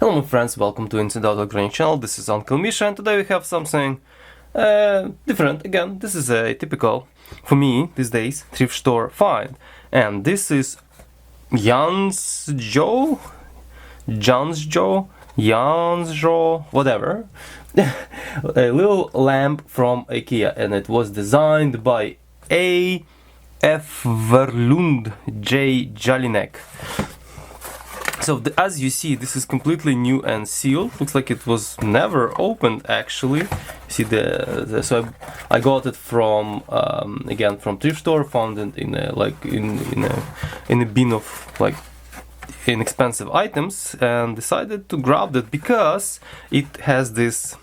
Hello my friends, welcome to Inside Electronic channel. This is Uncle Misha and today we have something different. Again, this is a typical, for me these days, thrift store find. And this is Jansjo, whatever. A little lamp from Ikea, and it was designed by A.F. Verlund J. Jelinek. So as you see, this is completely new and sealed. Looks like it was never opened actually. See so I got it from again from thrift store, found it in a bin of like inexpensive items, and decided to grab it because it has this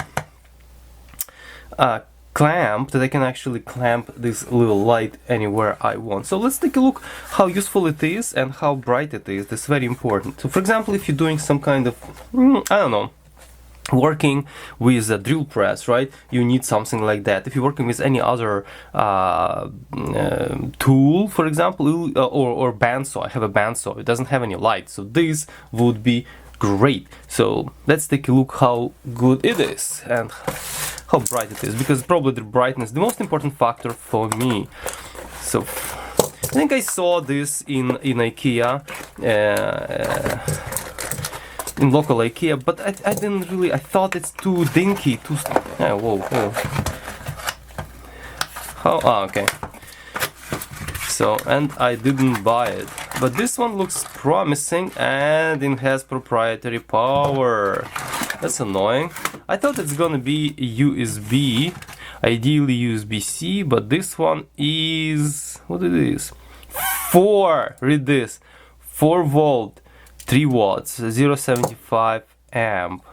clamp that I can actually clamp this little light anywhere I want. So let's take a look how useful it is and how bright it is. That's very important. So for example, if you're doing some kind of I don't know, working with a drill press, right, you need something like that. If you're working with any other tool, for example, or bandsaw, I have a bandsaw, it doesn't have any light, so this would be great. So let's take a look how good it is and how bright it is, because probably the brightness is the most important factor for me. So I think I saw this in Ikea, in local Ikea, but I didn't really, I thought it's too dinky, too whoa. Okay. So, and I didn't buy it, but this one looks promising and it has proprietary power. That's annoying. I thought it's gonna be USB, ideally USB-C, but this one is, what it is? Read this, 4 volt, 3 watts, 0.75 amp.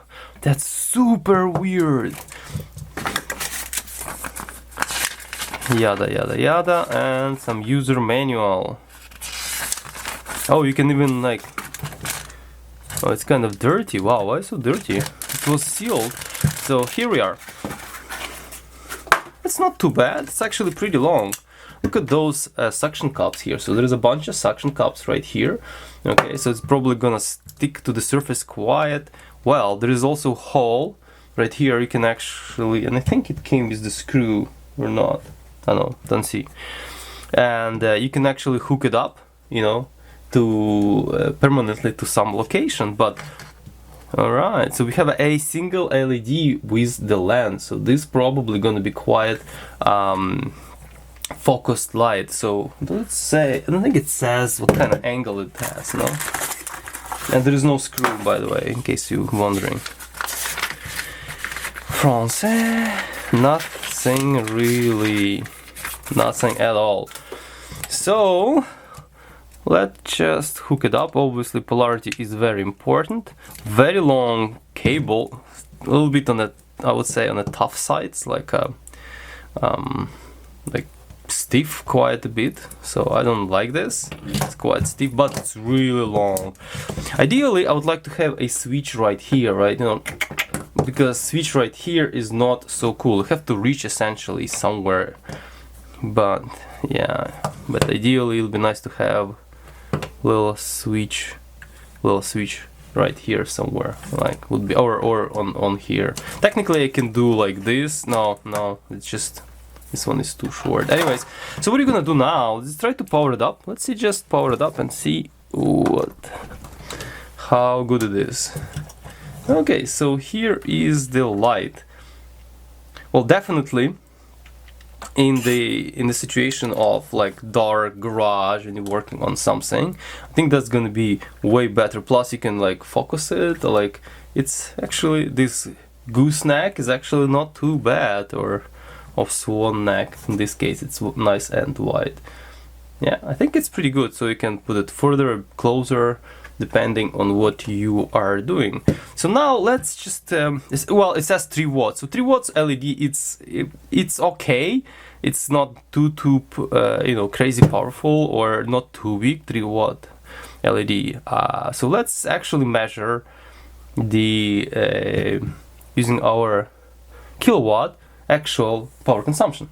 That's super weird. Yada yada yada, and some user manual. Oh, you can even like, oh, it's kind of dirty. Wow, why so dirty? It was sealed. So here we are. It's not too bad, it's actually pretty long. Look at those suction cups here. So there's a bunch of suction cups right here. Okay, so it's probably gonna stick to the surface quite well. There is also a hole right here. You can actually, and I think it came with the screw or not. I don't know, don't see. And you can actually hook it up, you know, to permanently to some location. But all right, so we have a single LED with the lens. So this probably gonna be quite focused light. So let's say, I don't think it says what kind of angle it has, no? And there is no screw, by the way, in case you're wondering. Français, nothing really, nothing at all. So let's just hook it up. Obviously polarity is very important. Very long cable, a little bit on the, I would say on the tough sides, like stiff quite a bit, so I don't like this. It's quite stiff, but it's really long. Ideally I would like to have a switch right here, right, you know, because switch right here is not so cool. You have to reach essentially somewhere, but yeah, but ideally it'll be nice to have little switch right here somewhere, like would be, or on here. Technically I can do like this. No, it's just this one is too short. Anyways, so what are you gonna do now? Let's try to power it up. Let's see, just power it up and see how good it is. Okay, so here is the light. Well, definitely in the situation of like dark garage and you're working on something, I think that's gonna be way better. Plus you can like focus it, like it's actually, this gooseneck is actually not too bad, or of swan neck, in this case it's nice and wide. Yeah, I think it's pretty good, so you can put it further, closer, depending on what you are doing. So now let's just well, it says 3 watts, so 3 watts LED, it's okay. It's not too you know, crazy powerful, or not too weak. 3 watt LED. So let's actually measure the using our kilowatt actual power consumption.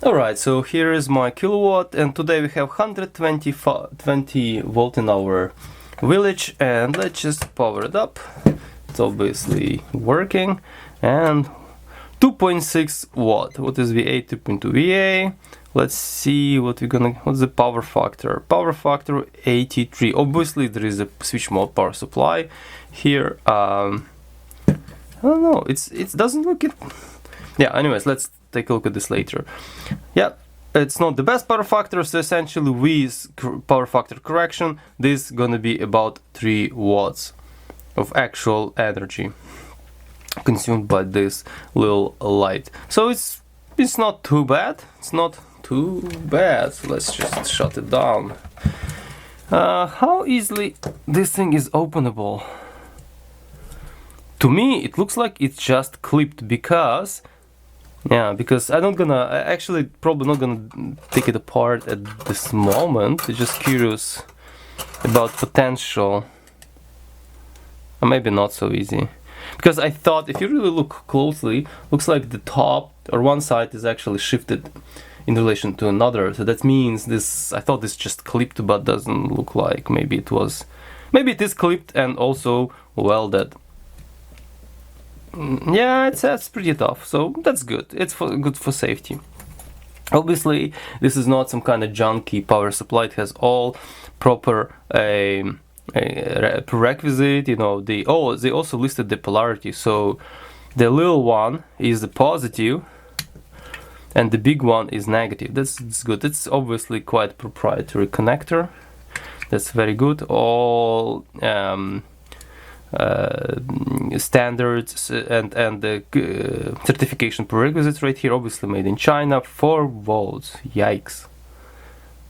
Alright, so here is my kilowatt, and today we have 120 volt in our village, and let's just power it up. It's obviously working, and 2.6 watt. What is VA? 2.2 VA. Let's see what's the power factor. Power factor 83. Obviously there is a switch mode power supply here. I don't know, it doesn't look it. Yeah, anyways, let's take a look at this later. Yeah, it's not the best power factor, so essentially with power factor correction, this is gonna be about 3 watts of actual energy consumed by this little light. So it's not too bad. It's not too bad. So let's just shut it down. How easily this thing is openable? To me, it looks like it's just clipped because I'm not gonna, actually probably not gonna take it apart at this moment. I'm just curious about potential. Or maybe not so easy. Because I thought if you really look closely, looks like the top or one side is actually shifted in relation to another. So that means this, I thought this just clipped, but doesn't look like. Maybe it is clipped and also welded. Yeah, that's pretty tough, so that's good. It's good for safety. Obviously, this is not some kind of junky power supply. It has all proper prerequisite. You know, they also listed the polarity. So the little one is the positive, and the big one is negative. That's good. It's obviously quite proprietary connector. That's very good. All standards and the certification prerequisites right here, obviously made in China. 4 volts, yikes.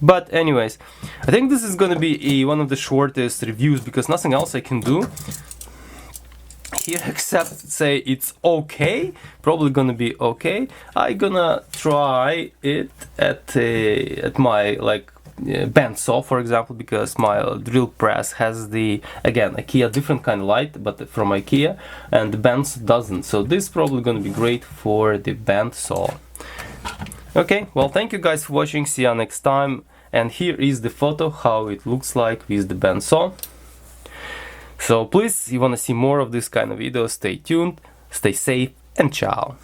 But anyways, I think this is gonna be one of the shortest reviews because nothing else I can do here except say it's okay. Probably gonna be okay. I gonna try it at my bandsaw, for example, because my drill press has the, again, Ikea different kind of light, but from Ikea, and the bandsaw doesn't. So this is probably going to be great for the bandsaw. Okay, well, thank you guys for watching. See you next time. And here is the photo how it looks like with the bandsaw. So please, if you want to see more of this kind of videos, stay tuned, stay safe, and ciao.